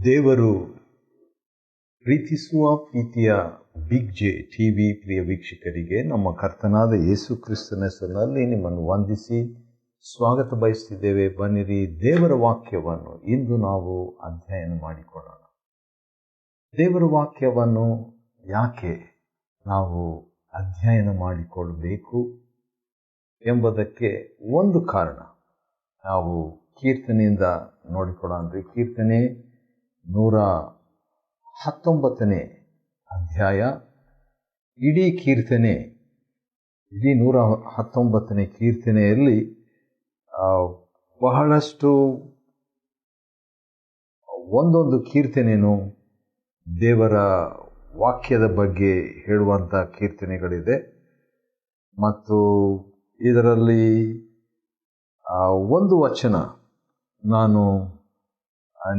ದೇವರು ಪ್ರೀತಿಸುವ ಪ್ರೀತಿಯ ಬಿಗ್ ಜೆ ಟಿವಿ ಪ್ರಿಯ ವೀಕ್ಷಕರಿಗೆ ನಮ್ಮ ಕರ್ತನಾದ ಯೇಸು ಕ್ರಿಸ್ತನ ಹೆಸರಿನಲ್ಲಿ ನಿಮ್ಮನ್ನು ವಂದಿಸಿ ಸ್ವಾಗತ ಬಯಸ್ತಿದ್ದೇವೆ. ಬನ್ನಿರಿ, ದೇವರ ವಾಕ್ಯವನ್ನು ಇಂದು ನಾವು ಅಧ್ಯಯನ ಮಾಡಿಕೊಳ್ಳೋಣ. ದೇವರ ವಾಕ್ಯವನ್ನು ಯಾಕೆ ನಾವು ಅಧ್ಯಯನ ಮಾಡಿಕೊಳ್ಳಬೇಕು ಎಂಬುದಕ್ಕೆ ಒಂದು ಕಾರಣ. ನಾವು ಕೀರ್ತನೆಯಿಂದ ನೋಡಿಕೊಳ್ಳೋಣ. ಕೀರ್ತನೆ 119ನೇ ಅಧ್ಯಾಯ. ಇಡೀ 119ನೇ ಕೀರ್ತನೆಯಲ್ಲಿ ಬಹಳಷ್ಟು ಒಂದೊಂದು ಕೀರ್ತನೆಯೂ ದೇವರ ವಾಕ್ಯದ ಬಗ್ಗೆ ಹೇಳುವಂಥ ಕೀರ್ತನೆಗಳಿದೆ. ಮತ್ತು ಇದರಲ್ಲಿ ಒಂದು ವಚನ ನಾನು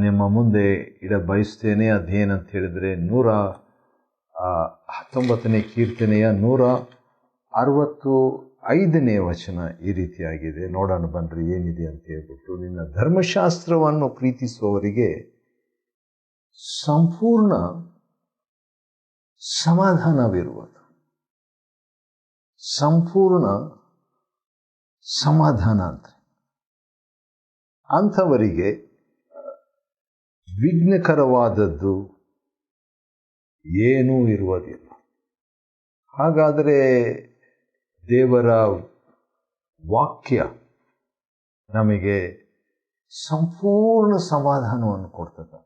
ನಿಮ್ಮ ಮುಂದೆ ಇಡ ಬಯಸ್ತೇನೆ. ಅದೇನಂತ ಹೇಳಿದರೆ 119ನೇ ಕೀರ್ತನೆಯ 165ನೇ ವಚನ ಈ ರೀತಿಯಾಗಿದೆ. ನೋಡೋಣ ಬನ್ನಿರಿ ಏನಿದೆ ಅಂತ ಹೇಳ್ಬಿಟ್ಟು. ನಿನ್ನ ಧರ್ಮಶಾಸ್ತ್ರವನ್ನು ಪ್ರೀತಿಸುವವರಿಗೆ ಸಂಪೂರ್ಣ ಸಮಾಧಾನವಿರುವುದು. ಸಂಪೂರ್ಣ ಸಮಾಧಾನ ಅಂಥವರಿಗೆ ವಿಘ್ನಕರವಾದದ್ದು ಏನೂ ಇರುವುದಿಲ್ಲ. ಹಾಗಾದರೆ ದೇವರ ವಾಕ್ಯ ನಮಗೆ ಸಂಪೂರ್ಣ ಸಮಾಧಾನವನ್ನು ಕೊಡ್ತದೆ.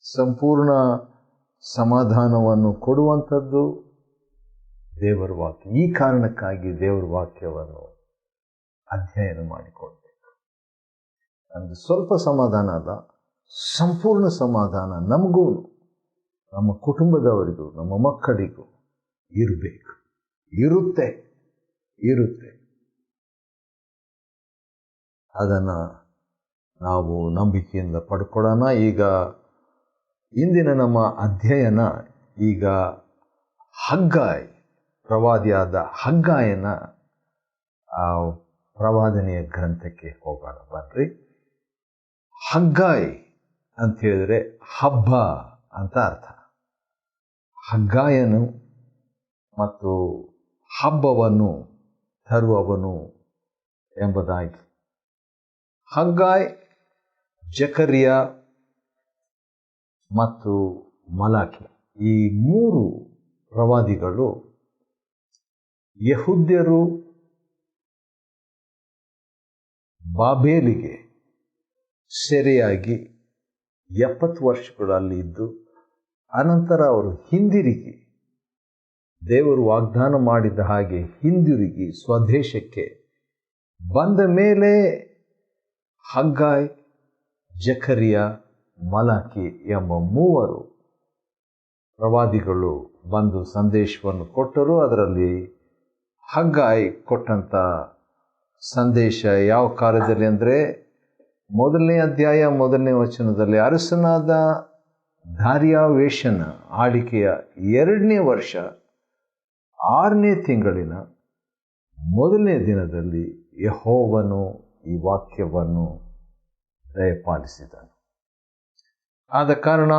ಸಂಪೂರ್ಣ ಸಮಾಧಾನವನ್ನು ಕೊಡುವಂಥದ್ದು ದೇವರ ವಾಕ್ಯ. ಈ ಕಾರಣಕ್ಕಾಗಿ ದೇವರ ವಾಕ್ಯವನ್ನು ಅಧ್ಯಯನ ಮಾಡಿಕೊಳ್ಬೇಕು. ನಮಗೆ ಸ್ವಲ್ಪ ಸಮಾಧಾನ ಅಲ್ಲ, ಸಂಪೂರ್ಣ ಸಮಾಧಾನ ನಮಗೂ, ನಮ್ಮ ಕುಟುಂಬದವರಿಗೂ, ನಮ್ಮ ಮಕ್ಕಳಿಗೂ ಇರಬೇಕು. ಇರುತ್ತೆ. ಅದನ್ನು ನಾವು ನಂಬಿಕೆಯಿಂದ ಪಡ್ಕೊಳ್ಳೋಣ. ಈಗ ಇಂದಿನ ನಮ್ಮ ಅಧ್ಯಯನ, ಈಗ ಹಗ್ಗಾಯ್, ಪ್ರವಾದಿಯಾದ ಹಗ್ಗಾಯನ ಪ್ರವಾದನೆಯ ಗ್ರಂಥಕ್ಕೆ ಹೋಗೋಣ ಬನ್ರಿ. ಹಗ್ಗಾಯ್ ಅಂತ ಹೇಳಿದರೆ ಹಬ್ಬ ಅಂತ ಅರ್ಥ. ಹಗ್ಗಾಯನು ಮತ್ತು ಹಬ್ಬವನ್ನು ತರುವವನು ಎಂಬುದಾಗಿ. ಹಗ್ಗಾಯ್, ಜಕರಿಯ ಮತ್ತು ಮಲಾಕಿ, ಈ ಮೂರು ಪ್ರವಾದಿಗಳು ಯೆಹೂದ್ಯರು ಬಾಬೇಲಿಗೆ ಸೆರೆಯಾಗಿ 70 ವರ್ಷಗಳಲ್ಲಿ ಇದ್ದು, ಅನಂತರ ಅವರು ಹಿಂದಿರುಗಿ ದೇವರು ವಾಗ್ದಾನ ಮಾಡಿದ ಹಾಗೆ ಹಿಂದಿರುಗಿ ಸ್ವದೇಶಕ್ಕೆ ಬಂದ ಮೇಲೆ ಹಗ್ಗಾಯ್, ಜಕರಿಯ, ಮಲಾಕಿ ಎಂಬ ಮೂವರು ಪ್ರವಾದಿಗಳು ಬಂದು ಸಂದೇಶವನ್ನು ಕೊಟ್ಟರು. ಅದರಲ್ಲಿ ಹಗ್ಗಾಯ್ ಕೊಟ್ಟಂಥ ಸಂದೇಶ ಯಾವ ಕಾಲದಲ್ಲಿ ಅಂದರೆ, 1ನೇ ಅಧ್ಯಾಯ 1ನೇ ವಚನದಲ್ಲಿ, ಅರಸನಾದ ದಾರ್ಯಾವೇಶನ ಆಳಿಕೆಯ 2ನೇ ವರ್ಷ 6ನೇ ತಿಂಗಳಿನ 1ನೇ ದಿನದಲ್ಲಿ ಯೆಹೋವನು ಈ ವಾಕ್ಯವನ್ನು ದಯಪಾಲಿಸಿದನು. ಆದ ಕಾರಣ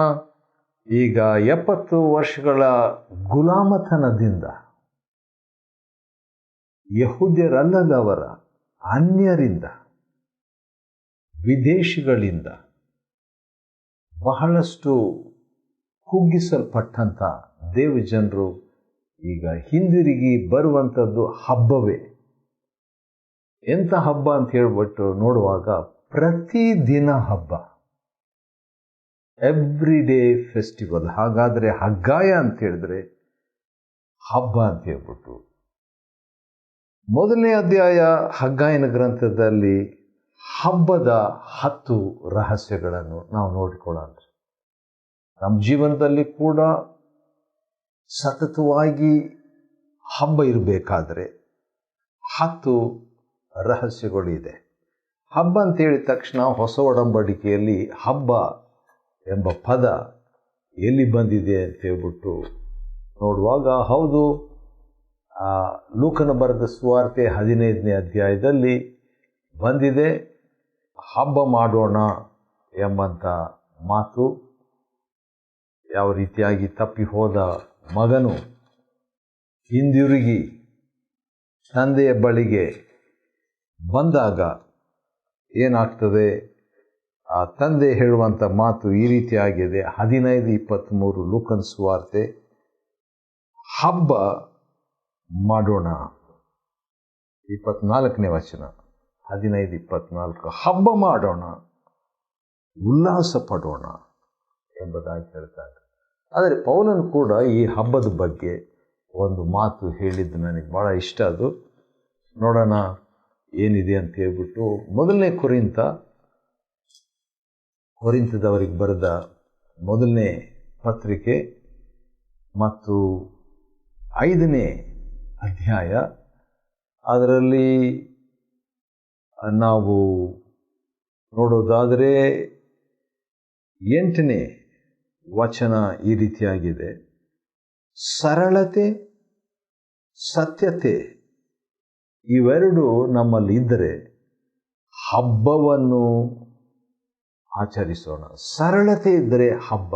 ಈಗ 70 ವರ್ಷಗಳ ಗುಲಾಮತನದಿಂದ, ಯೆಹೂದ್ಯರಲ್ಲದವರ ಅನ್ಯರಿಂದ, ವಿದೇಶಿಗಳಿಂದ ಬಹಳಷ್ಟು ಕುಗ್ಗಿಸಲ್ಪಟ್ಟಂಥ ದೇವಜನರು ಈಗ ಹಿಂದಿರುಗಿ ಬರುವಂಥದ್ದು ಹಬ್ಬವೇ. ಎಂಥ ಹಬ್ಬ ಅಂತ ಹೇಳ್ಬಿಟ್ಟು ನೋಡುವಾಗ, ಪ್ರತಿದಿನ ಹಬ್ಬ, ಎವ್ರಿ ಡೇ ಫೆಸ್ಟಿವಲ್. ಹಾಗಾದರೆ ಹಗ್ಗಾಯ ಅಂತ ಹೇಳಿದ್ರೆ ಹಬ್ಬ ಅಂತ ಹೇಳ್ಬಿಟ್ಟು. 1ನೇ ಅಧ್ಯಾಯ ಹಗ್ಗಾಯನ ಗ್ರಂಥದಲ್ಲಿ ಹಬ್ಬದ 10 ರಹಸ್ಯಗಳನ್ನು ನಾವು ನೋಡಿಕೊಳ್ಳೋಣ. ನಮ್ಮ ಜೀವನದಲ್ಲಿ ಕೂಡ ಸತತವಾಗಿ ಹಬ್ಬ ಇರಬೇಕಾದ್ರೆ 10 ರಹಸ್ಯಗಳು ಇದೆ. ಹಬ್ಬ ಅಂತ ಹೇಳಿದ ತಕ್ಷಣ ಹೊಸ ಒಡಂಬಡಿಕೆಯಲ್ಲಿ ಹಬ್ಬ ಎಂಬ ಪದ ಎಲ್ಲಿ ಬಂದಿದೆ ಅಂತ ಹೇಳ್ಬಿಟ್ಟು ನೋಡುವಾಗ, ಹೌದು, ಲೂಕನ ಬರೆದ ಸುವಾರ್ತೆ 15ನೇ ಅಧ್ಯಾಯದಲ್ಲಿ ಬಂದಿದೆ. ಹಬ್ಬ ಮಾಡೋಣ ಎಂಬಂಥ ಮಾತು, ಯಾವ ರೀತಿಯಾಗಿ ತಪ್ಪಿ ಹೋದ ಮಗನು ಹಿಂದಿರುಗಿ ತಂದೆಯ ಬಳಿಗೆ ಬಂದಾಗ ಏನಾಗ್ತದೆ, ಆ ತಂದೆ ಹೇಳುವಂಥ ಮಾತು ಈ ರೀತಿಯಾಗಿದೆ. 15:23 ಲೂಕನ ಸುವಾರ್ತೆ. ಹಬ್ಬ ಮಾಡೋಣ. 24ನೇ ವಚನ, 15:24. ಹಬ್ಬ ಮಾಡೋಣ, ಉಲ್ಲಾಸ ಪಡೋಣ ಎಂಬುದಾಗಿ ಹೇಳ್ತಾರೆ. ಆದರೆ ಪೌಲನು ಕೂಡ ಈ ಹಬ್ಬದ ಬಗ್ಗೆ ಒಂದು ಮಾತು ಹೇಳಿದ್ದು ನನಗೆ ಭಾಳ ಇಷ್ಟ. ಅದು ನೋಡೋಣ ಏನಿದೆ ಅಂತ ಹೇಳ್ಬಿಟ್ಟು, ಮೊದಲನೇ ಕೊರಿಂಥದವರಿಗೆ ಬರೆದ ಮೊದಲನೇ ಪತ್ರಿಕೆ ಮತ್ತು 5ನೇ ಅಧ್ಯಾಯ, ಅದರಲ್ಲಿ ನಾವು ನೋಡೋದಾದರೆ 8ನೇ ವಚನ ಈ ರೀತಿಯಾಗಿದೆ. ಸರಳತೆ, ಸತ್ಯತೆ ಇವೆರಡು ನಮ್ಮಲ್ಲಿ ಇದ್ದರೆ ಹಬ್ಬವನ್ನು ಆಚರಿಸೋಣ. ಸರಳತೆ ಇದ್ದರೆ ಹಬ್ಬ,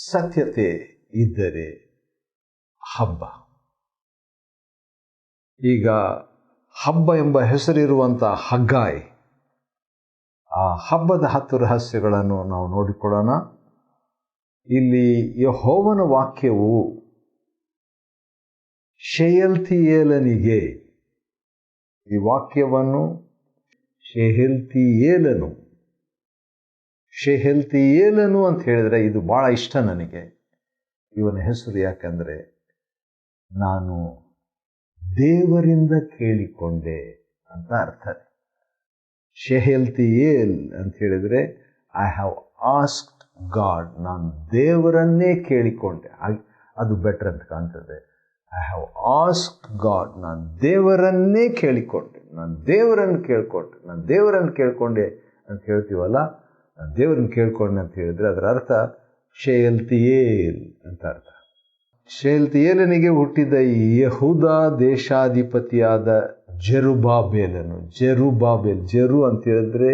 ಸತ್ಯತೆ ಇದ್ದರೆ ಹಬ್ಬ. ಈಗ ಹಬ್ಬ ಎಂಬ ಹೆಸರಿರುವಂಥ ಹಗ್ಗಾಯ್, ಆ ಹಬ್ಬದ 10 ರಹಸ್ಯಗಳನ್ನು ನಾವು ನೋಡಿಕೊಳ್ಳೋಣ. ಇಲ್ಲಿ ಯೆಹೋವನ ವಾಕ್ಯವು ಶೆಯಲ್ತಿಯೇಲನಿಗೆ, ಈ ವಾಕ್ಯವನ್ನು ಶೆಯಲ್ತಿಯೇಲನು ಅಂತ ಹೇಳಿದರೆ ಇದು ಭಾಳ ಇಷ್ಟ ನನಗೆ, ಇವನ ಹೆಸರು. ಯಾಕಂದರೆ ನಾನು ದೇವರಿಂದ ಕೇಳಿಕೊಂಡೆ ಅಂತ ಅರ್ಥ. ಶೆಯಲ್ತಿಯೇಲ್ ಅಂತ ಹೇಳಿದರೆ ಐ ಹ್ಯಾವ್ ಆಸ್ಕ್ಡ್ ಗಾಡ್, ನಾನು ದೇವರನ್ನೇ ಕೇಳಿಕೊಂಡೆ. ಅದು ಬೆಟರ್ ಅಂತ ಕಾಣ್ತದೆ. ಐ ಹ್ಯಾವ್ ಆಸ್ಕ್ಡ್ ಗಾಡ್, ನಾನು ದೇವರನ್ನೇ ಕೇಳಿಕೊಂಡೆ, ನಾನು ದೇವರನ್ನು ಕೇಳಿಕೊಂಡೆ ಅಂತ ಹೇಳ್ತೀವಲ್ಲ, ನಾನು ದೇವರನ್ನು ಕೇಳಿಕೊಂಡೆ ಅಂತ ಹೇಳಿದರೆ ಅದರ ಅರ್ಥ ಶೆಯಲ್ತಿಯೇಲ್ ಅಂತ ಅರ್ಥ. ಶೆಯಲ್ತಿಯೇಲನಿಗೆ ಹುಟ್ಟಿದ ಯೆಹೂದ ದೇಶಾಧಿಪತಿಯಾದ ಜೆರುಬ್ಬಾಬೆಲನು. ಜೆರು ಅಂತ ಹೇಳಿದ್ರೆ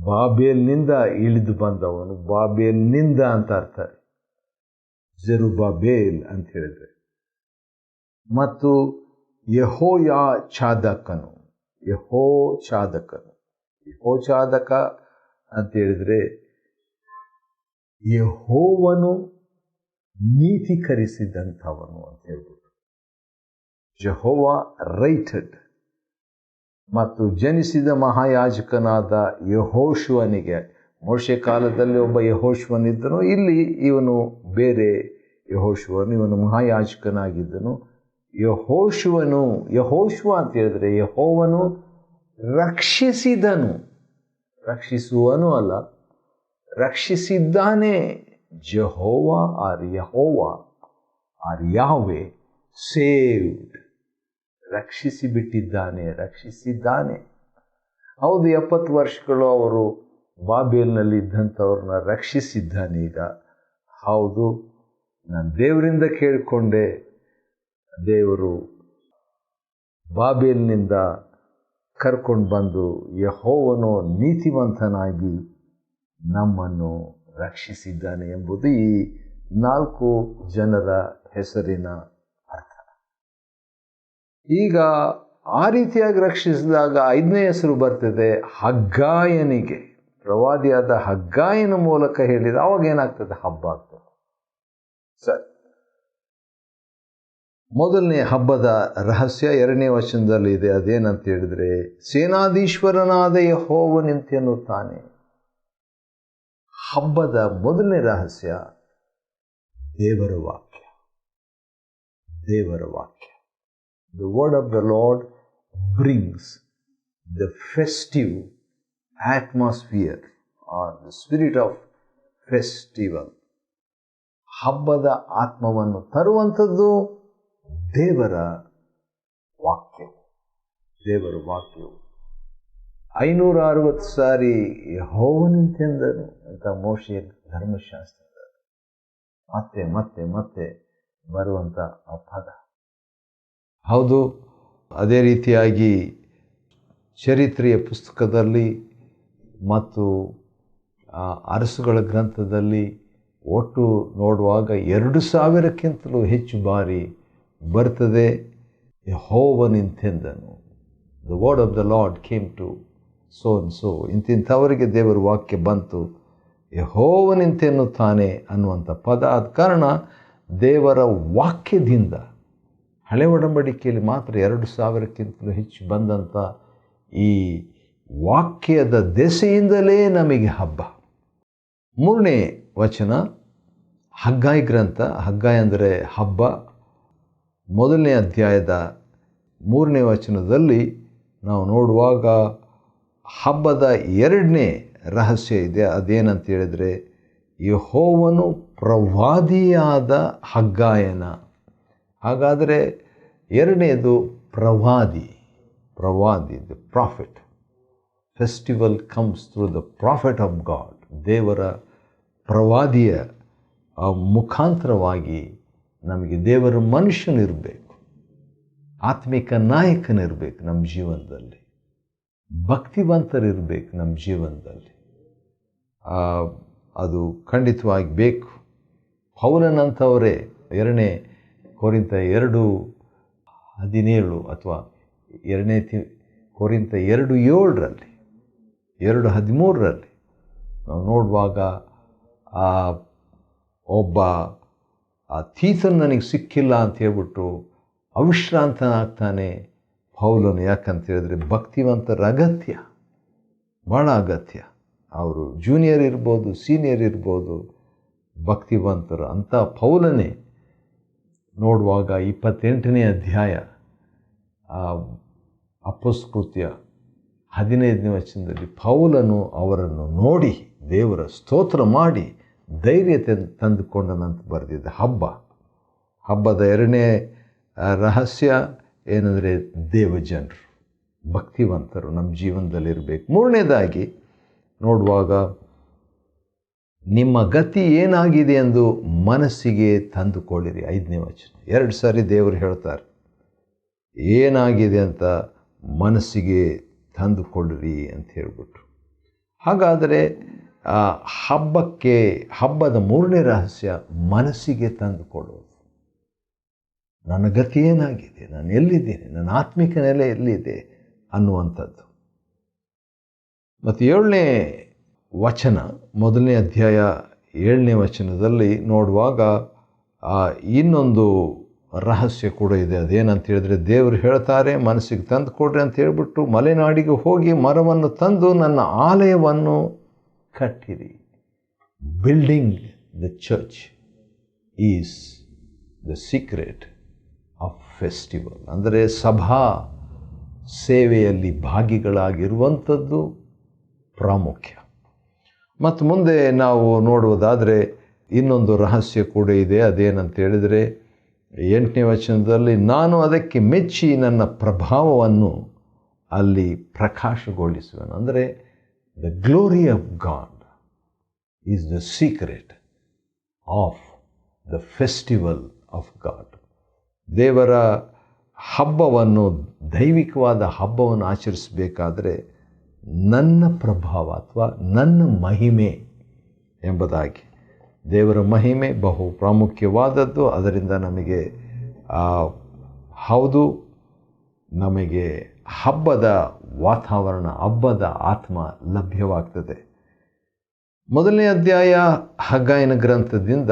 ಬಾಬೇಲ್ನಿಂದ ಇಳಿದು ಬಂದವನು, ಬಾಬೇಲ್ನಿಂದ ಅಂತ ಅರ್ಥ. ಜೆರುಬ್ಬಾಬೆಲ್ ಅಂತ ಹೇಳಿದ್ರೆ. ಮತ್ತು ಯೆಹೋಚಾದಕನು ಅಂತ ಹೇಳಿದ್ರೆ ಯೆಹೋವನು ನೀತೀಕರಿಸಿದಂಥವನು ಅಂತ ಹೇಳ್ಬಿಟ್ಟು, ಜೆಹೋವಾ ರೈಟೆಡ್. ಮತ್ತು ಜನಿಸಿದ ಮಹಾಯಾಜಕನಾದ ಯೆಹೋಶುವನಿಗೆ, ಮೋಶೆ ಕಾಲದಲ್ಲಿ ಒಬ್ಬ ಯೆಹೋಶುವನಿದ್ದನು, ಇಲ್ಲಿ ಇವನು ಬೇರೆ ಯೆಹೋಶುವನು, ಇವನು ಮಹಾಯಾಜಕನಾಗಿದ್ದನು. ಯೆಹೋಶುವ ಅಂತ ಹೇಳಿದ್ರೆ ಯೆಹೋವನು ರಕ್ಷಿಸಿದನು, ರಕ್ಷಿಸುವನು ಅಲ್ಲ, ರಕ್ಷಿಸಿದ್ದಾನೆ. Jehovah or Yehovah or Yahweh saved, ರಕ್ಷಿಸಿದ್ದಾನೆ. ಹೌದು, 70 ವರ್ಷಗಳು ಅವರು ಬಾಬೇಲ್ನಲ್ಲಿ ಇದ್ದಂಥವ್ರನ್ನ ರಕ್ಷಿಸಿದ್ದಾನೆ. ಈಗ ಹೌದು, ನಾನು ದೇವರಿಂದ ಕೇಳಿಕೊಂಡೆ, ದೇವರು ಬಾಬೇಲ್ನಿಂದ ಕರ್ಕೊಂಡು ಬಂದು ಯೆಹೋವನು ನೀತಿವಂತನಾಗಿ ನಮ್ಮನ್ನು ರಕ್ಷಿಸಿದ್ದಾನೆ ಎಂಬುದು ಈ 4 ಜನರ ಹೆಸರಿನ ಅರ್ಥ. ಈಗ ಆ ರೀತಿಯಾಗಿ ರಕ್ಷಿಸಿದಾಗ 5ನೇ ಹೆಸರು ಬರ್ತದೆ ಹಗ್ಗಾಯನಿಗೆ. ಪ್ರವಾದಿಯಾದ ಹಗ್ಗಾಯನ ಮೂಲಕ ಹೇಳಿದ, ಅವಾಗ ಏನಾಗ್ತದೆ? ಹಬ್ಬ ಆಗ್ತದೆ. ಸರಿ, ಮೊದಲನೇ ಹಬ್ಬದ ರಹಸ್ಯ 2ನೇ ವಚನದಲ್ಲಿ ಇದೆ. ಅದೇನಂತ ಹೇಳಿದ್ರೆ, ಸೇನಾಧೀಶ್ವರನಾದ ಯೆಹೋವನೆಂತೆನ್ನುತ್ತಾನೆ. ಹಬ್ಬದ ಮೊದಲನೇ ರಹಸ್ಯ ದೇವರ ವಾಕ್ಯ. The word of the Lord brings the festive atmosphere or the spirit of festival. ಹಬ್ಬದ ಆತ್ಮವನ್ನು ತರುವಂಥದ್ದು ದೇವರ ವಾಕ್ಯವು. 560 ಸಾರಿ ಯೆಹೋವನೆಂತೆಂದನು ಅಂತ ಮೋಶೆಯ ಧರ್ಮಶಾಸ್ತ್ರದಲ್ಲಿ ಮತ್ತೆ ಬರುವಂಥ ಆ ಪದ. ಹೌದು, ಅದೇ ರೀತಿಯಾಗಿ ಚರಿತ್ರೆಯ ಪುಸ್ತಕದಲ್ಲಿ ಮತ್ತು ಅರಸುಗಳ ಗ್ರಂಥದಲ್ಲಿ ಒಟ್ಟು ನೋಡುವಾಗ 2000ಕ್ಕಿಂತಲೂ ಹೆಚ್ಚು ಬಾರಿ ಬರ್ತದೆ ಯೆಹೋವನಿಂತೆಂದನು. The word of the Lord came to so and so. ಇಂತಿಂಥವರಿಗೆ ದೇವರ ವಾಕ್ಯ ಬಂತು, ಯೆಹೋವನಿಂತೆನ್ನುತ್ತಾನೆ ಅನ್ನುವಂಥ ಪದ. ಆದ ಕಾರಣ ದೇವರ ವಾಕ್ಯದಿಂದ ಹಳೆ ಒಡಂಬಡಿಕೆಯಲ್ಲಿ ಮಾತ್ರ 2000ಕ್ಕಿಂತಲೂ ಹೆಚ್ಚು ಬಂದಂಥ ಈ ವಾಕ್ಯದ ದೆಸೆಯಿಂದಲೇ ನಮಗೆ ಹಬ್ಬ. 3ನೇ ವಚನ ಹಗ್ಗಾಯಿ ಗ್ರಂಥ. ಹಗ್ಗಾಯಿ ಅಂದರೆ ಹಬ್ಬ. 1ನೇ ಅಧ್ಯಾಯದ 3ನೇ ವಚನದಲ್ಲಿ ನಾವು ನೋಡುವಾಗ ಹಬ್ಬದ 2ನೇ ರಹಸ್ಯ ಇದೆ. ಅದೇನಂತ ಹೇಳಿದರೆ, ಯೆಹೋವನು ಪ್ರವಾದಿಯಾದ ಹಗ್ಗಾಯನ. ಹಾಗಾದರೆ 2ನೇದು ಪ್ರವಾದಿ, the profit. Festival comes through the profit of God. ದೇವರ ಪ್ರವಾದಿಯ ಮುಖಾಂತರವಾಗಿ ನಮಗೆ ದೇವರ ಮನುಷ್ಯನಿರಬೇಕು, ಆತ್ಮಿಕ ನಾಯಕನಿರಬೇಕು ನಮ್ಮ ಜೀವನದಲ್ಲಿ, ಭಕ್ತಿವಂತರಿರಬೇಕು ನಮ್ಮ ಜೀವನದಲ್ಲಿ. ಅದು ಖಂಡಿತವಾಗಿ ಬೇಕು. ಪೌಲನಂಥವರೇ 2ನೇ ಕೊರಿಂಥ 2:17 ಅಥವಾ 2ನೇ ಕೊರಿಂಥ 2:7ರಲ್ಲಿ 2:13ರಲ್ಲಿ ನಾವು ನೋಡುವಾಗ ಒಬ್ಬ ತೀತನು ನನಗೆ ಸಿಕ್ಕಿಲ್ಲ ಅಂತ ಹೇಳ್ಬಿಟ್ಟು ಅವಿಶ್ರಾಂತನಾಗ್ತಾನೆ ಪೌಲನು. ಯಾಕಂತ ಹೇಳಿದ್ರೆ ಭಕ್ತಿವಂತರ ಅಗತ್ಯ, ಭಾಳ ಅಗತ್ಯ. ಅವರು ಜೂನಿಯರ್ ಇರ್ಬೋದು, ಸೀನಿಯರ್ ಇರ್ಬೋದು, ಭಕ್ತಿವಂತರು. ಅಂಥ ಪೌಲನೇ ನೋಡುವಾಗ 28ನೇ ಅಧ್ಯಾಯ ಅಪೊಸ್ತಲಕೃತ್ಯ 15ನೇ ವಚನದಲ್ಲಿ ಪೌಲನು ಅವರನ್ನು ನೋಡಿ ದೇವರ ಸ್ತೋತ್ರ ಮಾಡಿ ಧೈರ್ಯ ತಂದುಕೊಂಡನಂತ ಬರೆದಿದ್ದ. ಹಬ್ಬದ 2ನೇ ರಹಸ್ಯ ಏನಂದರೆ ದೇವಜನರು, ಭಕ್ತಿವಂತರು ನಮ್ಮ ಜೀವನದಲ್ಲಿರಬೇಕು. 3ನೇದಾಗಿ ನೋಡುವಾಗ ನಿಮ್ಮ ಗತಿ ಏನಾಗಿದೆ ಎಂದು ಮನಸ್ಸಿಗೆ ತಂದುಕೊಳ್ಳಿರಿ. 5ನೇ ವಚನ. 2 ಸಾರಿ ದೇವರು ಹೇಳ್ತಾರೆ ಏನಾಗಿದೆ ಅಂತ ಮನಸ್ಸಿಗೆ ತಂದುಕೊಳ್ಳಿರಿ ಅಂತ ಹೇಳ್ಬಿಟ್ಟು. ಹಾಗಾದರೆ ಹಬ್ಬದ 3ನೇ ರಹಸ್ಯ ಮನಸ್ಸಿಗೆ ತಂದುಕೊಳ್ಳೋದು. ನನ್ನ ಗತಿ ಏನಾಗಿದೆ, ನಾನು ಎಲ್ಲಿದ್ದೇನೆ, ನನ್ನ ಆತ್ಮಿಕ ನೆಲೆ ಎಲ್ಲಿದೆ ಅನ್ನುವಂಥದ್ದು. ಮತ್ತು 7ನೇ ವಚನ, 1ನೇ ಅಧ್ಯಾಯ 7ನೇ ವಚನದಲ್ಲಿ ನೋಡುವಾಗ ಇನ್ನೊಂದು ರಹಸ್ಯ ಕೂಡ ಇದೆ. ಅದೇನಂತ ಹೇಳಿದ್ರೆ, ದೇವರು ಹೇಳ್ತಾರೆ ಮನಸ್ಸಿಗೆ ತಂದು ಕೊಡ್ರಿ ಅಂತ ಹೇಳ್ಬಿಟ್ಟು ಮಲೆನಾಡಿಗೆ ಹೋಗಿ ಮರವನ್ನು ತಂದು ನನ್ನ ಆಲಯವನ್ನು ಕಟ್ಟಿರಿ. Building the church is the secret of festival. ಅಂದರೆ ಸಭಾ ಸೇವೆಯಲ್ಲಿ ಭಾಗಿಗಳಾಗಿರುವಂಥದ್ದು ಪ್ರಾಮುಖ್ಯ. ಮತ್ತು ಮುಂದೆ ನಾವು ನೋಡುವುದಾದರೆ ಇನ್ನೊಂದು ರಹಸ್ಯ ಕೂಡ ಇದೆ. ಅದೇನಂತ ಹೇಳಿದರೆ 8ನೇ ವಚನದಲ್ಲಿ, ನಾನು ಅದಕ್ಕೆ ಮೆಚ್ಚಿ ನನ್ನ ಪ್ರಭಾವವನ್ನು ಅಲ್ಲಿ ಪ್ರಕಾಶಗೊಳಿಸುವೆನು. ಅಂದರೆ the glory of god is the secret of the festival of God. ದೇವರ ಹಬ್ಬವನ್ನು, ದೈವಿಕವಾದ ಹಬ್ಬವನ್ನು ಆಚರಿಸಬೇಕಾದ್ರೆ ನನ್ನ ಪ್ರಭಾವ ಅಥವಾ ನನ್ನ ಮಹಿಮೆ ಎಂಬುದಾಗಿ. ದೇವರ ಮಹಿಮೆ ಬಹು ಪ್ರಾಮುಖ್ಯವಾದದ್ದು. ಅದರಿಂದ ನಮಗೆ ನಮಗೆ ಹಬ್ಬದ ವಾತಾವರಣ, ಹಬ್ಬದ ಆತ್ಮ ಲಭ್ಯವಾಗ್ತದೆ. 1ನೇ ಅಧ್ಯಾಯ ಹಗ್ಗಾಯನ ಗ್ರಂಥದಿಂದ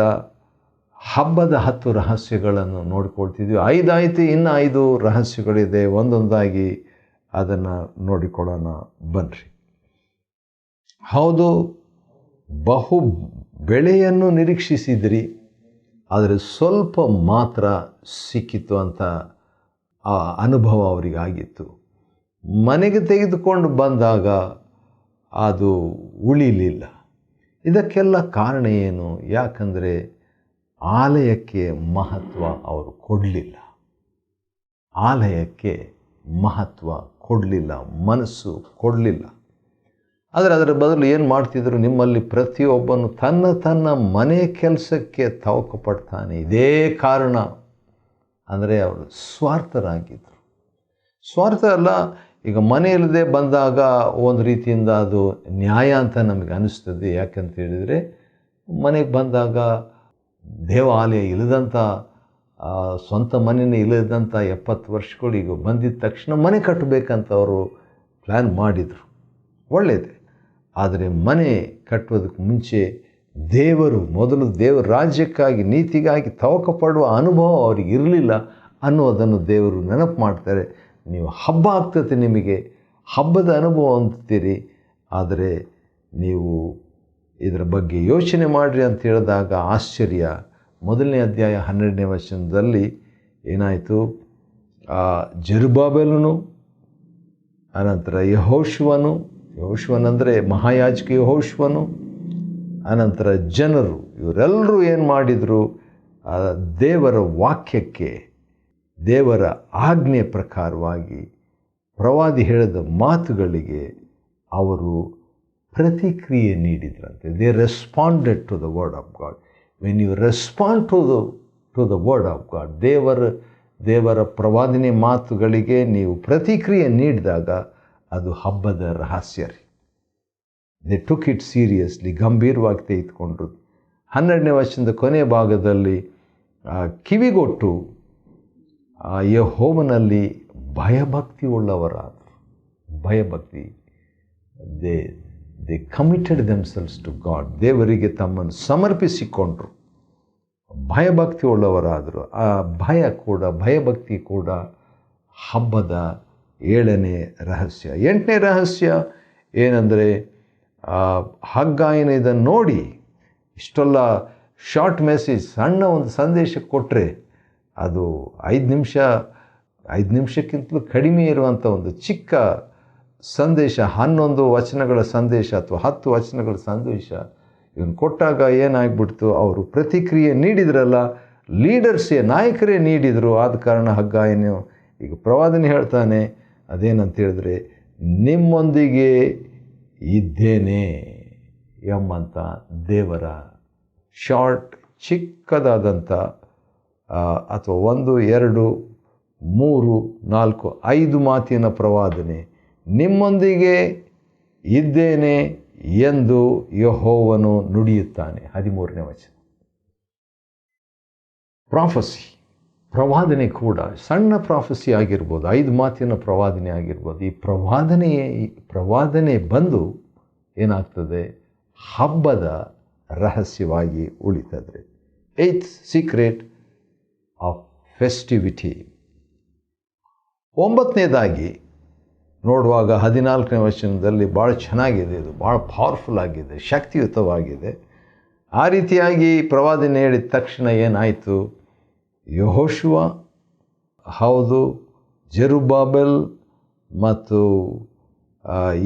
ಹಬ್ಬದ 10 ರಹಸ್ಯಗಳನ್ನು ನೋಡಿಕೊಳ್ತಿದ್ವಿ. 5 ಆಯಿತು, ಇನ್ನು 5 ರಹಸ್ಯಗಳಿದೆ. ಒಂದೊಂದಾಗಿ ಅದನ್ನು ನೋಡಿಕೊಳ್ಳೋಣ ಬನ್ನಿರಿ. ಬಹು ಬೆಳೆಯನ್ನು ನಿರೀಕ್ಷಿಸಿದ್ರಿ, ಆದರೆ ಸ್ವಲ್ಪ ಮಾತ್ರ ಸಿಕ್ಕಿತು ಅಂತ ಆ ಅನುಭವ ಅವರಿಗಾಗಿತ್ತು. ಮನೆಗೆ ತೆಗೆದುಕೊಂಡು ಬಂದಾಗ ಅದು ಉಳಿಲಿಲ್ಲ. ಇದಕ್ಕೆಲ್ಲ ಕಾರಣ ಏನು? ಯಾಕಂದರೆ ಆಲಯಕ್ಕೆ ಮಹತ್ವ ಅವರು ಕೊಡಲಿಲ್ಲ. ಆಲಯಕ್ಕೆ ಮಹತ್ವ ಕೊಡಲಿಲ್ಲ, ಮನಸ್ಸು ಕೊಡಲಿಲ್ಲ. ಆದರೆ ಅದರ ಬದಲು ಏನು ಮಾಡ್ತಿದ್ರು? ನಿಮ್ಮಲ್ಲಿ ಪ್ರತಿಯೊಬ್ಬನು ತನ್ನ ಮನೆ ಕೆಲಸಕ್ಕೆ ತವಕ ಪಡ್ತಾನೆ. ಇದೇ ಕಾರಣ. ಅಂದರೆ ಅವರು ಸ್ವಾರ್ಥರಾಗಿದ್ದರು. ಸ್ವಾರ್ಥ ಅಲ್ಲ, ಈಗ ಮನೆಯಲ್ಲದೆ ಬಂದಾಗ ಒಂದು ರೀತಿಯಿಂದ ಅದು ನ್ಯಾಯ ಅಂತ ನಮಗೆ ಅನಿಸ್ತದೆ. ಯಾಕಂತ ಹೇಳಿದರೆ ಮನೆಗೆ ಬಂದಾಗ ದೇವಾಲಯ ಇಲ್ಲದಂಥ ಸ್ವಂತ ಮನೆಯೇ ಇಲ್ಲದಂಥ 70 ವರ್ಷಗಳು ಈಗ ಬಂದಿದ್ದ ತಕ್ಷಣ ಮನೆ ಕಟ್ಟಬೇಕಂತ ಅವರು ಪ್ಲ್ಯಾನ್ ಮಾಡಿದರು. ಒಳ್ಳೆಯದೇ. ಆದರೆ ಮನೆ ಕಟ್ಟೋದಕ್ಕೆ ಮುಂಚೆ ಮೊದಲು ದೇವರ ರಾಜ್ಯಕ್ಕಾಗಿ ನೀತಿಗಾಗಿ ತವಕ ಪಡುವ ಅನುಭವ ಅವ್ರಿಗೆ ಇರಲಿಲ್ಲ ಅನ್ನೋದನ್ನು ದೇವರು ನೆನಪು ಮಾಡ್ತಾರೆ. ನೀವು ಹಬ್ಬ ಆಗ್ತದೆ, ನಿಮಗೆ ಹಬ್ಬದ ಅನುಭವ ಅಂತೀರಿ, ಆದರೆ ನೀವು ಇದರ ಬಗ್ಗೆ ಯೋಚನೆ ಮಾಡಿರಿ ಅಂತ ಹೇಳಿದಾಗ ಆಶ್ಚರ್ಯ. 1ನೇ ಅಧ್ಯಾಯ 12ನೇ ವಚನದಲ್ಲಿ ಏನಾಯಿತು? ಜೆರುಬ್ಬಾಬೆಲನು, ಅನಂತರ ಯೆಹೋಶುವನಂದರೆ ಮಹಾಯಾಜಕ ಯೆಹೋಶುವನು, ಅನಂತರ ಜನರು, ಇವರೆಲ್ಲರೂ ಏನು ಮಾಡಿದರು? ದೇವರ ವಾಕ್ಯಕ್ಕೆ, ದೇವರ ಆಜ್ಞೆ ಪ್ರಕಾರವಾಗಿ ಪ್ರವಾದಿ ಹೇಳಿದ ಮಾತುಗಳಿಗೆ ಅವರು ಪ್ರತಿಕ್ರಿಯೆ ನೀಡಿದ್ರಂತೆ. They responded to the word of God. When you respond to the word of God, ದೇವರ ಪ್ರವಾದನೆ ಮಾತುಗಳಿಗೆ ನೀವು ಪ್ರತಿಕ್ರಿಯೆ ನೀಡಿದಾಗ ಅದು ಹಬ್ಬದ ರಹಸ್ಯ ರೀ. ದೇ ಟುಕ್ ಇಟ್ ಸೀರಿಯಸ್ಲಿ, ಗಂಭೀರವಾಗಿ ತೆಗೆದುಕೊಂಡ್ರು. 12ನೇ ವಚನದ ಕೊನೆಯ ಭಾಗದಲ್ಲಿ ಕಿವಿಗೊಟ್ಟು ಯೆಹೋವನಲ್ಲಿ ಭಯಭಕ್ತಿ ಉಳ್ಳವರಾದರು. ಭಯಭಕ್ತಿ, they committed themselves to God. ದೇವರಿಗೆ ತಮ್ಮನ್ನು ಸಮರ್ಪಿಸಿಕೊಂಡ್ರು, ಭಯಭಕ್ತಿ ಉಳ್ಳವರಾದರು. ಆ ಭಯಭಕ್ತಿ ಕೂಡ ಹಬ್ಬದ 7ನೇ ರಹಸ್ಯ. 8ನೇ ರಹಸ್ಯ ಏನಂದರೆ, ಹಗ್ಗಾಯನ ಇದನ್ನು ನೋಡಿ ಇಷ್ಟೆಲ್ಲ ಶಾರ್ಟ್ ಮೆಸೇಜ್, ಸಣ್ಣ ಒಂದು ಸಂದೇಶ ಕೊಟ್ಟರೆ ಅದು 5 ನಿಮಿಷಕ್ಕಿಂತಲೂ ಕಡಿಮೆ ಇರುವಂಥ ಒಂದು ಚಿಕ್ಕ ಸಂದೇಶ, 11 ವಚನಗಳ ಸಂದೇಶ ಅಥವಾ 10 ವಚನಗಳ ಸಂದೇಶ ಇವನು ಕೊಟ್ಟಾಗ ಏನಾಗ್ಬಿಡ್ತು? ಅವರು ಪ್ರತಿಕ್ರಿಯೆ ನೀಡಿದ್ರಲ್ಲ, ನಾಯಕರೇ ನೀಡಿದರು. ಆದ ಕಾರಣ ಹಗ್ಗಾಯನು ಈಗ ಪ್ರವಾದನೆ ಹೇಳ್ತಾನೆ, ಅದೇನಂತ ಹೇಳಿದ್ರೆ, ನಿಮ್ಮೊಂದಿಗೆ ಇದ್ದೇನೆ ಎಂಬಂಥ ದೇವರ ಶಾರ್ಟ್, ಚಿಕ್ಕದಾದಂಥ ಅಥವಾ 1, 2, 3, 4, 5 ಮಾತಿನ ಪ್ರವಾದನೆ. ನಿಮ್ಮೊಂದಿಗೆ ಇದ್ದೇನೆ ಎಂದು ಯೆಹೋವನು ನುಡಿಯುತ್ತಾನೆ. 13ನೇ ವಚನ. ಪ್ರಾಫಸಿ, ಪ್ರವಾದನೆ ಕೂಡ ಸಣ್ಣ ಪ್ರಾಫಸಿ ಆಗಿರ್ಬೋದು, 5 ಮಾತಿನ ಪ್ರವಾದನೆ ಆಗಿರ್ಬೋದು. ಈ ಪ್ರವಾದನೆ ಬಂದು ಏನಾಗ್ತದೆ? ಹಬ್ಬದ ರಹಸ್ಯವಾಗಿ ಉಳಿತದೆ. 8th secret of ಫೆಸ್ಟಿವಿಟಿ. 9ನೇದಾಗಿ ನೋಡುವಾಗ 14ನೇ ವಚನದಲ್ಲಿ ಭಾಳ ಚೆನ್ನಾಗಿದೆ, ಇದು ಭಾಳ ಪವರ್ಫುಲ್ ಆಗಿದೆ, ಶಕ್ತಿಯುತವಾಗಿದೆ. ಆ ರೀತಿಯಾಗಿ ಪ್ರವಾದನೆ ಹೇಳಿದ ತಕ್ಷಣ ಏನಾಯಿತು? ಯೆಹೋಶುವ, ಹೌದು, ಜೆರುಬ್ಬಾಬೆಲ್ ಮತ್ತು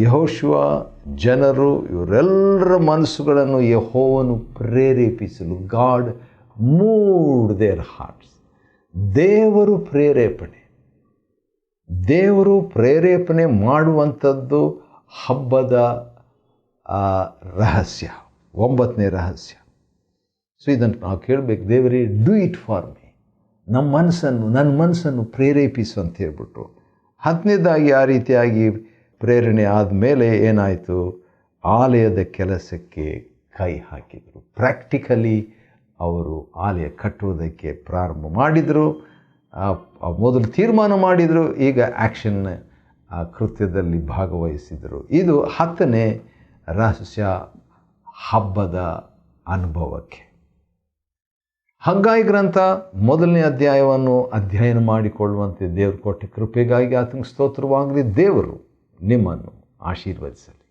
ಯೆಹೋಶುವ, ಜನರು, ಇವರೆಲ್ಲರ ಮನಸ್ಸುಗಳನ್ನು ಯೆಹೋವನು ಪ್ರೇರೇಪಿಸಲು, ಗಾಡ್ ಮೂವ್ಡ್ ದೇರ್ ಹಾರ್ಟ್ಸ್. ದೇವರು ಪ್ರೇರೇಪಣೆ ಮಾಡುವಂಥದ್ದು ಹಬ್ಬದ ರಹಸ್ಯ, 9ನೇ ರಹಸ್ಯ. ಸೊ ಇದನ್ನು ನಾವು ಕೇಳಬೇಕು, ದೇವರೇ ಡೂ ಇಟ್ ಫಾರ್ ಮೀ, ನನ್ನ ಮನಸ್ಸನ್ನು ಪ್ರೇರೇಪಿಸು ಅಂತ ಹೇಳ್ಬಿಟ್ಟು. 10ನೇದಾಗಿ ಆ ರೀತಿಯಾಗಿ ಪ್ರೇರಣೆ ಆದಮೇಲೆ ಏನಾಯಿತು? ಆಲಯದ ಕೆಲಸಕ್ಕೆ ಕೈ ಹಾಕಿದರು. ಪ್ರಾಕ್ಟಿಕಲಿ ಅವರು ಆಲಯ ಕಟ್ಟುವುದಕ್ಕೆ ಪ್ರಾರಂಭ ಮಾಡಿದರು. ಮೊದಲು ತೀರ್ಮಾನ ಮಾಡಿದರು, ಈಗ ಆ್ಯಕ್ಷನ್ ಕೃತ್ಯದಲ್ಲಿ ಭಾಗವಹಿಸಿದರು. ಇದು 10ನೇ ರಹಸ್ಯ ಹಬ್ಬದ ಅನುಭವಕ್ಕೆ. ಹಗ್ಗಾಯಿ ಗ್ರಂಥ 1ನೇ ಅಧ್ಯಾಯವನ್ನು ಅಧ್ಯಯನ ಮಾಡಿಕೊಳ್ಳುವಂತೆ ದೇವರು ಕೊಟ್ಟ ಕೃಪೆಗಾಗಿ ಆತನಿಗೆ ಸ್ತೋತ್ರವಾಗಲಿ. ದೇವರು ನಿಮ್ಮನ್ನು ಆಶೀರ್ವದಿಸಲಿ.